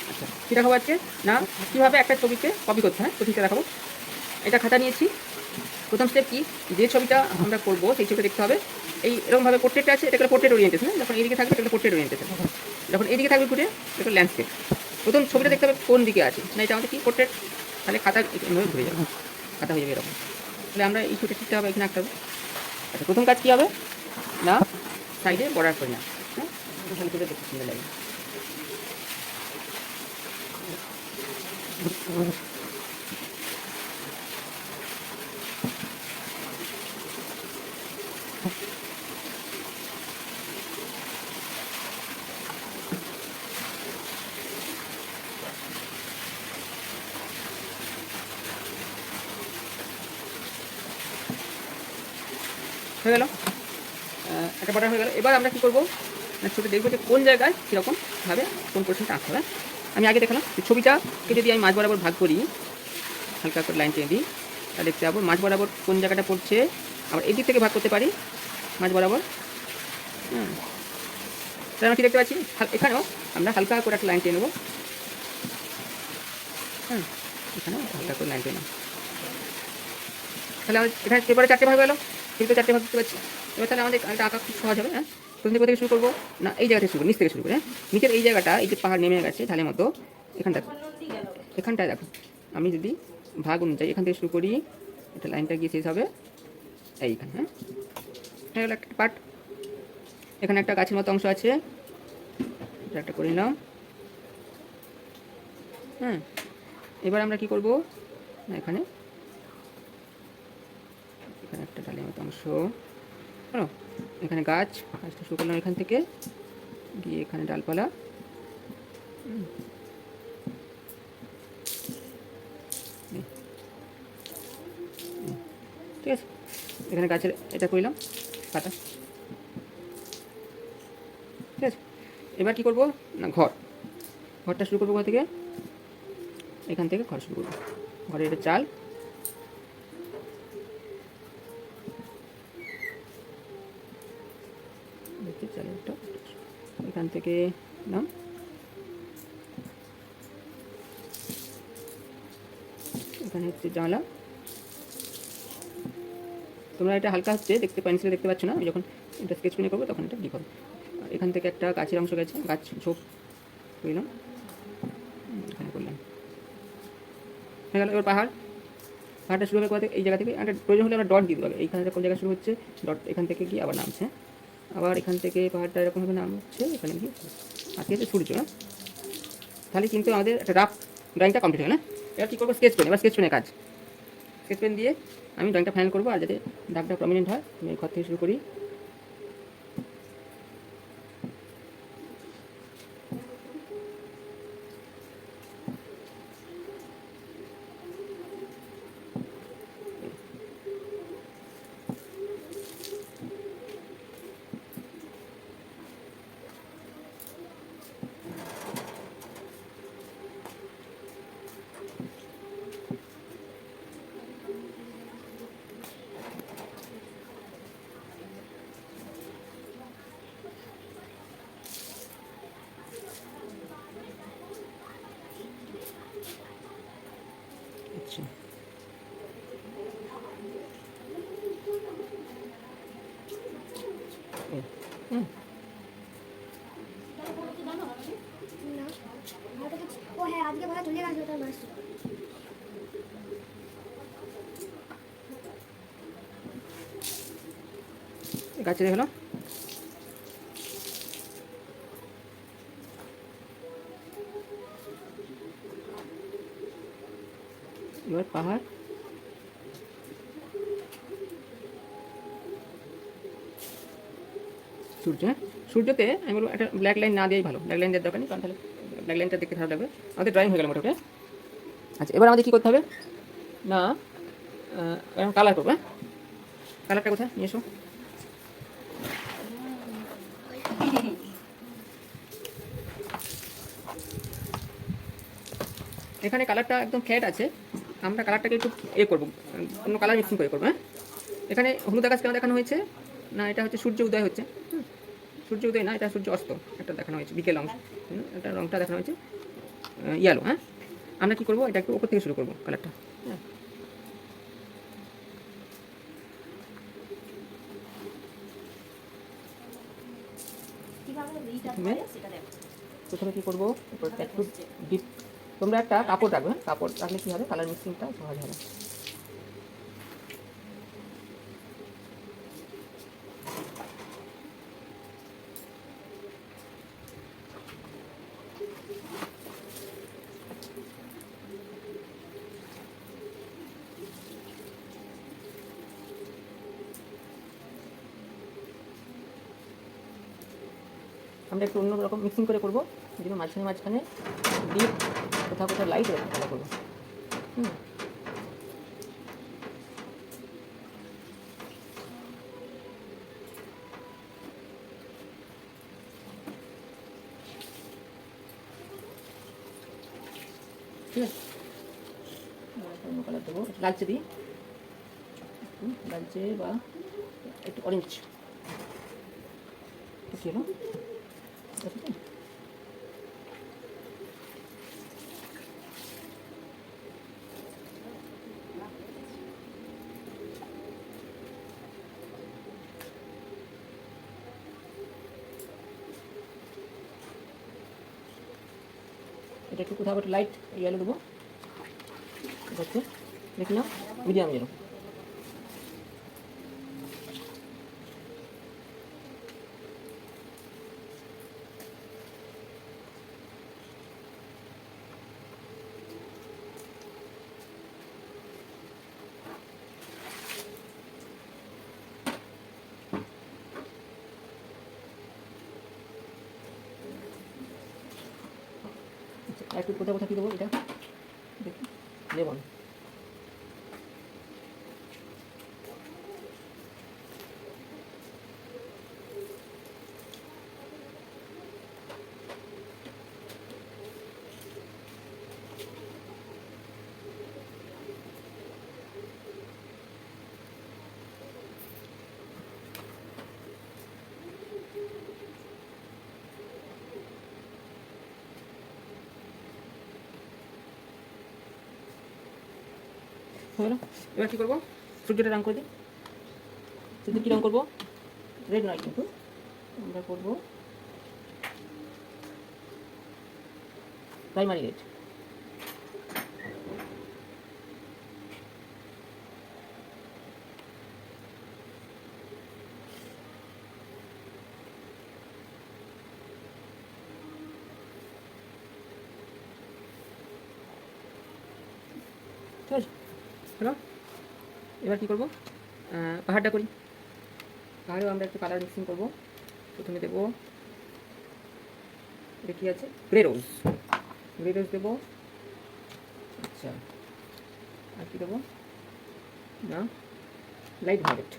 আচ্ছা কী দেখাবো আজকে না কীভাবে একটা ছবিকে কপি করতে হয় তো ঠিক দেখাবো। এটা খাতা নিয়েছি। প্রথম স্টেপ কি, যে ছবিটা আমরা করবো সেই ছবিটা দেখতে হবে এই এরকমভাবে পোর্ট্রেট আছে, এটা পোর্ট্রেট ওরিয়েন্টেশন। যখন এইদিকে থাকবে এটা পোর্ট্রেট ওরিয়েন্টেশন, যখন এইদিকে থাকবে ঘুরে এটা ল্যান্ডস্কেপ। প্রথম ছবিটা দেখতে হবে কোন দিকে আছে, না এটা আমাদের কি পোর্ট্রেট, তাহলে খাতা এভাবে ঘুরে যাবে, খাতা হয়ে যাবে এরকম। তাহলে আমরা এই ছবিটা ঠিকঠাক হবে এখানে আঁকতে হবে। আচ্ছা প্রথম কাজ কী হবে না সাইডে বর্ডার করে না, হ্যাঁ তাহলে ছবিটা দেখতে সুন্দর লাগে। হয়ে গেল, একটা বর্ডার হয়ে গেল। এবার আমরা কী করবো না ছবি দেখবো যে কোন জায়গায় কীরকমভাবে কোন পোর্শনটা আঁকতে হবে। আমি আগে দেখালাম যে ছবিটাকে যদি আমি মাঝ বরাবর ভাগ করি, হালকা করে লাইন টেনে দিই, তাহলে দেখতে পাবো মাঝ বরাবর কোন জায়গাটা পড়ছে। আবার এই দিক থেকে ভাগ করতে পারি মাঝ বরাবর। হ্যাঁ তাহলে আমরা কী দেখতে পাচ্ছি, এখানেও আমরা হালকা করে একটা লাইন টেনে নেবো। হ্যাঁ এখানেও হালকা করে লাইন টেনে নেব। তাহলে এখানে এবারে চারটে ভাগ গেলো, কিন্তু চারটে ভাগ দেখতে পাচ্ছি। এবার তাহলে আমাদের একটা আঁকা খুব সহজ হবে। হ্যাঁ প্রথম থেকে শুরু করবো না এই জায়গা থেকে শুরু করবো, নিচ থেকে শুরু করে। হ্যাঁ নিচের এই জায়গাটা, এই যে পাহাড় নেমে গেছে ঢালের মতো, এখানটা এখানটায় দেখো আমি যদি ভাগ অনুযায়ী এখান থেকে শুরু করি, এটা লাইনটা গিয়ে শেষ হবে এইখানে। হ্যাঁ এটা হলো একটা পার্ট। এখানে একটা গাছের মতো অংশ আছে, এটা একটা করে নিলাম। হ্যাঁ এবার আমরা কি করব না এখানে এখানে একটা ডালের মতো অংশ, হলো এখানে গাছটা শুরু করলাম এখান থেকে গিয়ে এখানে ডালপালা। ঠিক আছে, এখানে গাছের এটা করলাম পাতা। ঠিক আছে, এবার কী করবো না ঘরটা শুরু করবো কোথা থেকে, এখান থেকে ঘর শুরু করবো। ঘরের এটা চাল, চালেরটা এখান থেকে নাম, এখানে হচ্ছে জানলা। তোমরা এটা হালকা হচ্ছে দেখতে, পেন্সিলে দেখতে পাচ্ছ না, আমি যখন এটা স্কেচ পেনে করবো তখন এটা ডিপ হবে। আর এখান থেকে একটা গাছের অংশ গেছে, গাছ ঝোপ করলাম, এখানে করলাম, হয়ে গেল। এবার পাহাড়টা শুরু হবে কোথা থেকে, এই জায়গা থেকে একটা প্রয়োজন হলে আমরা ডট দিয়ে দেবো। এইখানে কোন জায়গায় শুরু হচ্ছে ডট, এখান থেকে গিয়ে আবার নামছে, আবার এখান থেকে পাহাড়টা এরকমভাবে নামছে, এখানে গিয়ে আজকে হচ্ছে সূর্য। না তাহলে কিন্তু আমাদের একটা রাফ ড্রয়িংটা কমপ্লিট হয়। না এবার কী করবো স্কেচ পেন, এবার স্কেচ পেনের কাজ, স্কেচ পেন দিয়ে আমি ড্রয়িংটা ফাইনাল করবো। আর যাতে দাগটা প্রমিনেন্ট হয় আমি ঘর থেকে শুরু করি। আচ্ছা হুম গাছ রেখে হলো। এবার পাহাড়, সূর্য। হ্যাঁ সূর্যতে আমি বলবো একটা ব্ল্যাক লাইন না দিয়েই ভালো, ব্ল্যাক লাইন দেওয়ার দরকার নেই, কারণ তাহলে ব্ল্যাক লাইনটা দেখতে খারাপ লাগবে। আমাদের ড্রয়িং হয়ে গেল মোটামুটি। আচ্ছা এবার আমাদের কী করতে হবে না এরকম কালার করবো। হ্যাঁ কালারটা কোথায় নিয়ে এসো, এখানে কালারটা একদম ফ্ল্যাট আছে, আমরা কালারটাকে একটু করবো, অন্য কালার মিক্সিং করে করবো। হ্যাঁ এখানে হলুদ আকাশ কেন দেখানো হয়েছে না, এটা হচ্ছে সূর্য উদয় হচ্ছে। সূর্য উদয় না, এটা সূর্য অস্ত একটা দেখানো হয়েছে, বিকেল অংশ, একটা রঙটা দেখানো হয়েছে। ইয়েলো। হ্যাঁ, আমরা কী করবো, এটা একটু ওপর থেকে শুরু করবো কালারটা। হ্যাঁ, প্রথমে কী করবো, একটু ডিপ, তোমরা একটা কাপড় রাখবে। হ্যাঁ, কাপড় রাখলে কী হবে, কালার মিক্সিংটা সহজ হবে। আমরা একটু অন্য রকম মিক্সিং করে করবো, যেন মাঝখানে মাঝখানে ডিপ, কোথাও কোথাও লাইট এরকম কালার করবো। হুম, ঠিক আছে। অন্য কালার দেবো, লালচে দিই, একটু লালচে বা একটু অরেঞ্জ। কী হলো, ঠিক আছে। এটা একটু কোথাও একটু লাইট ইয়েলো দেবো, এটা হচ্ছে দেখি না মিডিয়াম ইয়েলো। একটু কোথাও কোথাও কী দেবো, এটা দেখি লেমন। হলো, এবার কী করবো, সূর্যটা রঙ করে দিই। সূর্য কী রঙ করবো, রেড নয় কিন্তু, আমরা করবো প্রাইমারি রেড। ঠিক আছে, হলো। এবার কী করবো, পাহাড়টা করি। পাহাড়েও আমরা একটু কালার মিক্সিং করবো। প্রথমে দেবো, এটা কী আছে, গ্রে রোজ, গ্রে রোজ দেবো। আচ্ছা, আর কী দেবো, না লাইট ভায়োলেট,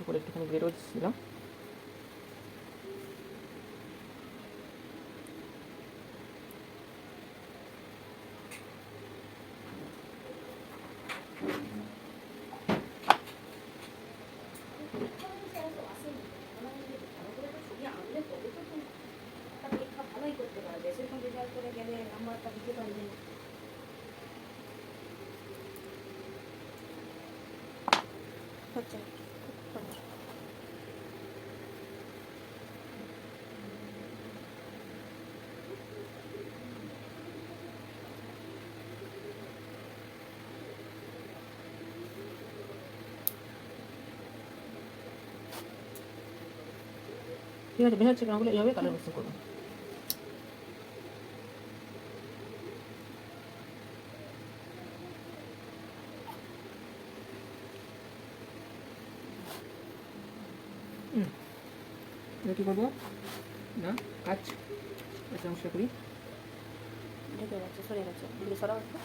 উপরে একটুখানি গ্রে রোজ দিলাম। হচ্ছে ঠিক আছে, বেশ হচ্ছে, রঙগুলো এইভাবে কালার মিক্সিং করবো। এবার কী করবো, না কাজ একটা অংশ করি। ঢেকে গেছে, সরে গেছে, এগুলো সরাও একটু।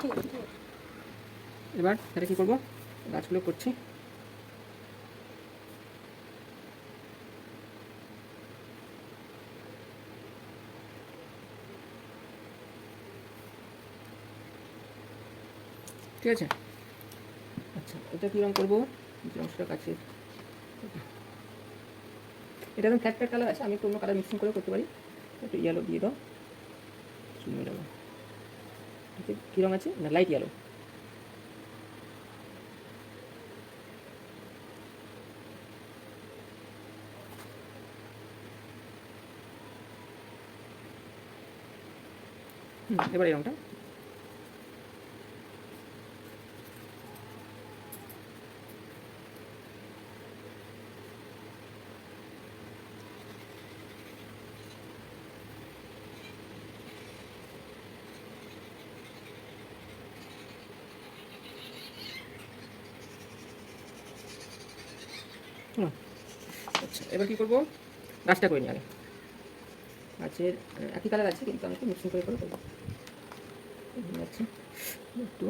ঠিক আছে, ঠিক আছে। এবার তাহলে কী করবো, গাছগুলো করছি। ঠিক আছে, আচ্ছা এটা কী রঙ করবো, যে অংশটা কাছে, এটা একদম ফ্ল্যাট ফ্ল্যাট কালার আছে, আমি একটু অন্য কালার মিক্সিং করে করতে পারি। একটু ইয়েলো দিয়ে দাও, সুন্দর যাবে। কী রঙ আছে না, লাইট ইয়েলো। এবার এই রঙটা। আচ্ছা, এবার কী করবো, গাছটা করে নিই আগে। গাছের একই কালার আছে, কিন্তু আমি একটু মিক্সিং করে করবো। আচ্ছা, একটু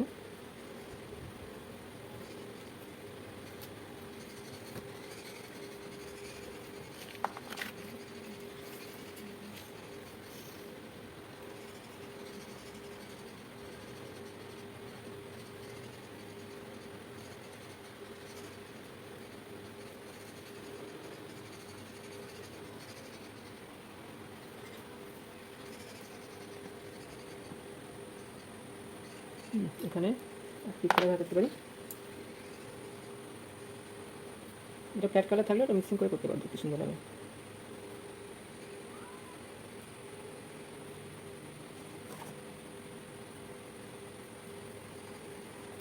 এখানে পিক করে করতে পারি। এটা ফ্ল্যাট কালার থাকলে ওটা মিক্সিং করে করতে পারবো, কি সুন্দর লাগে।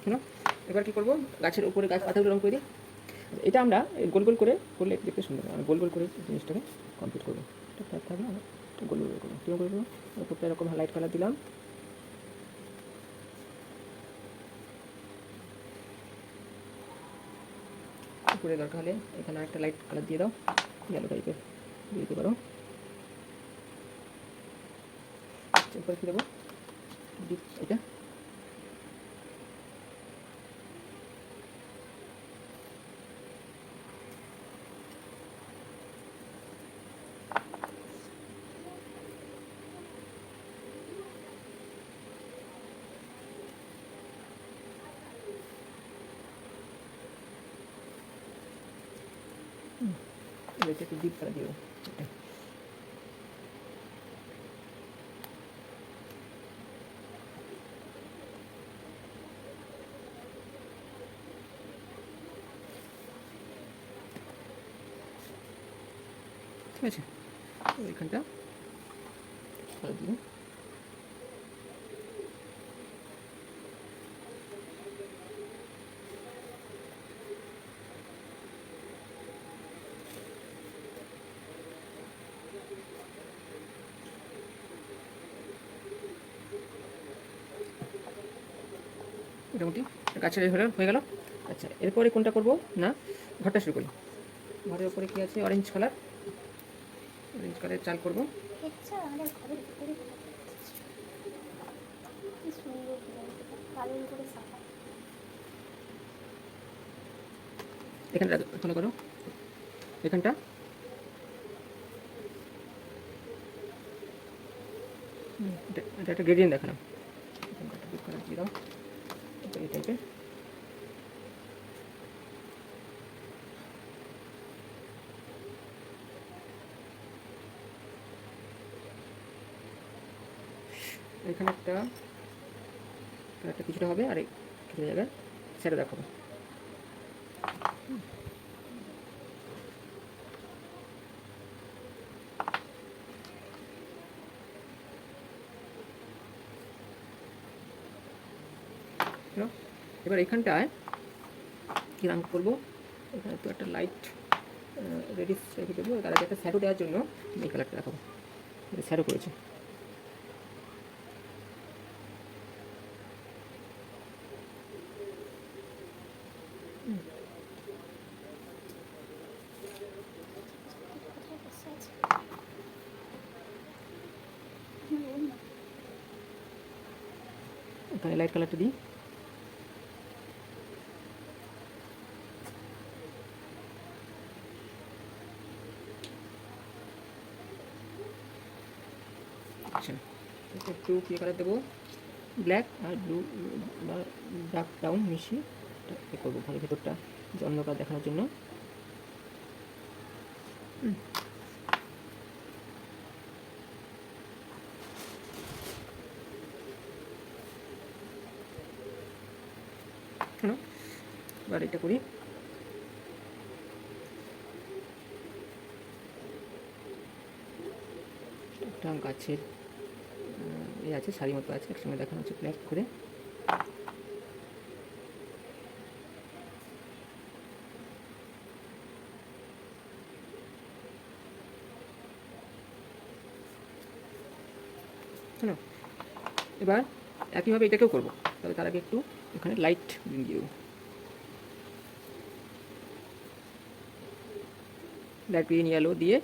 কেন, এবার কী করবো, গাছের উপরে গাছ পাতাগুলো রঙ করে দিই। এটা আমরা গোল গোল করে করলে দেখতে সুন্দর লাগে। গোল গোল করে জিনিসটাকে কমপ্লিট করবো। এটা ফ্ল্যাট থাকলে আমরা গোল গোল করবো, কীরকম করবো, উপরটা এরকম লাইট কালার দিলাম। উপরে দরকার হলে এখানে একটা লাইট কালার দিয়ে দাও, ইয়েলো টাইপের দিয়ে দিতে পারো। এরপরে কী দেবো, ডিপ এটা একটু ডিপ কালার দিয়ে দেবো। ঠিক আছে, ওইখানটা কালার দিলাম। মোটামুটি গাছের হয়ে গেল। আচ্ছা, এরপরে কোনটা করবো না, ঘরটা শুরু করি। ঘরের ওপরে কী আছে, অরেঞ্জ কালার, অরেঞ্জ কালারের চাল করবো। এখানটা ফলো করো, এখানটা এটা একটা গ্রেডিয়েন্ট দেখালাম। এখানটা ডিপ কালার দিয়ে দাও, এই টাইপের। এখানে একটা কিছুটা হবে, আর কিছু জায়গায় সেটা দেখাবো। এবার এখানটায় কী রঙ করবো, এখানে তো একটা লাইট রেডিশ রেখে দেবো। তার আগে একটা শ্যাডো দেওয়ার জন্য এই কালারটা দেখাবো, শ্যাডো করেছি। এখানে লাইট কালারটা দিই। আচ্ছা, একটু কী কালার দেবো, ব্ল্যাক আর ব্লু বা ডার্ক ব্রাউন মিশিয়ে করবো ঘরের ভেতরটা যে অন্ধকার দেখানোর জন্য। কেন এবার এটা করি। একটা গাছের এই আছে, শাড়ি মতো আছে, একসঙ্গে দেখানো হচ্ছে ব্ল্যাক করে। হ্যালো, এবার একইভাবে এটাকেও করবো, তবে তার আগে একটু এখানে লাইট দিয়ে দেবো। লাইট গ্রিন ইয়েলো দিয়ে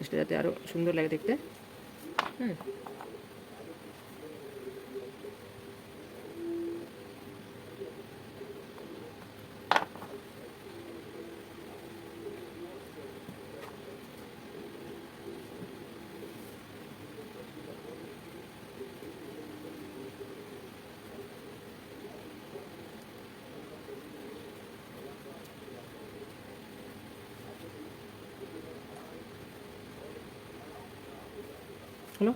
সেটা যাতে আরও সুন্দর লাগে দেখতে। হ্যাঁ, হলো।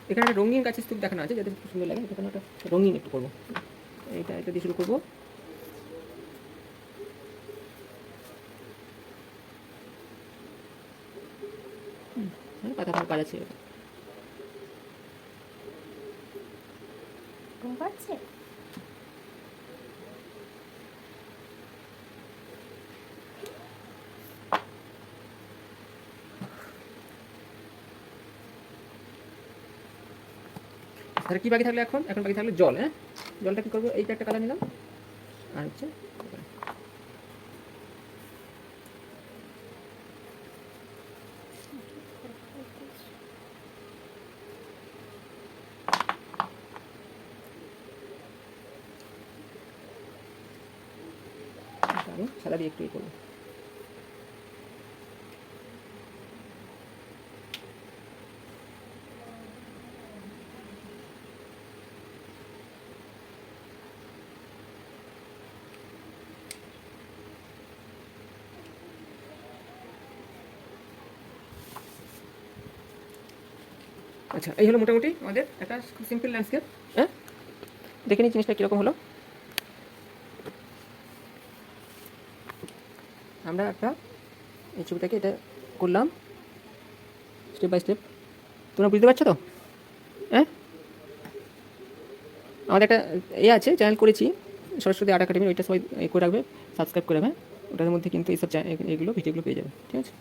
এখানে একটা রঙিন গাছের স্তূপ দেখানো আছে যাতে খুব সুন্দর লাগে, এখানে একটা রঙিন একটু করবো। এটা দিয়ে শুরু করবো। পাতা ফাঁকা কাজ আছে। ঘুম পাচ্ছে? তাহলে কী বাকি থাকলে এখন বাকি থাকলে জল। হ্যাঁ, জলটা কী করবো, এইটা একটা কালার নিলাম, আর হচ্ছে আমি সাদা দিয়ে একটু ই করবো। আচ্ছা, এই হলো মোটামুটি আমাদের একটা খুব সিম্পল ল্যান্ডস্কেপ। হ্যাঁ, দেখে নিই জিনিসটা কীরকম হলো। আমরা একটা এই ছবিটাকে এটা করলাম স্টেপ বাই স্টেপ। তোমরা বুঝতে পারছো তো? হ্যাঁ, আমাদের একটা আছে, চ্যানেল করেছি সরস্বতী আর্ট একাডেমি, ওইটা সবাই করে রাখবে, সাবস্ক্রাইব করে রাখবে। ওটার মধ্যে কিন্তু এইসব এগুলো ভিডিওগুলো পেয়ে যাবে। ঠিক আছে।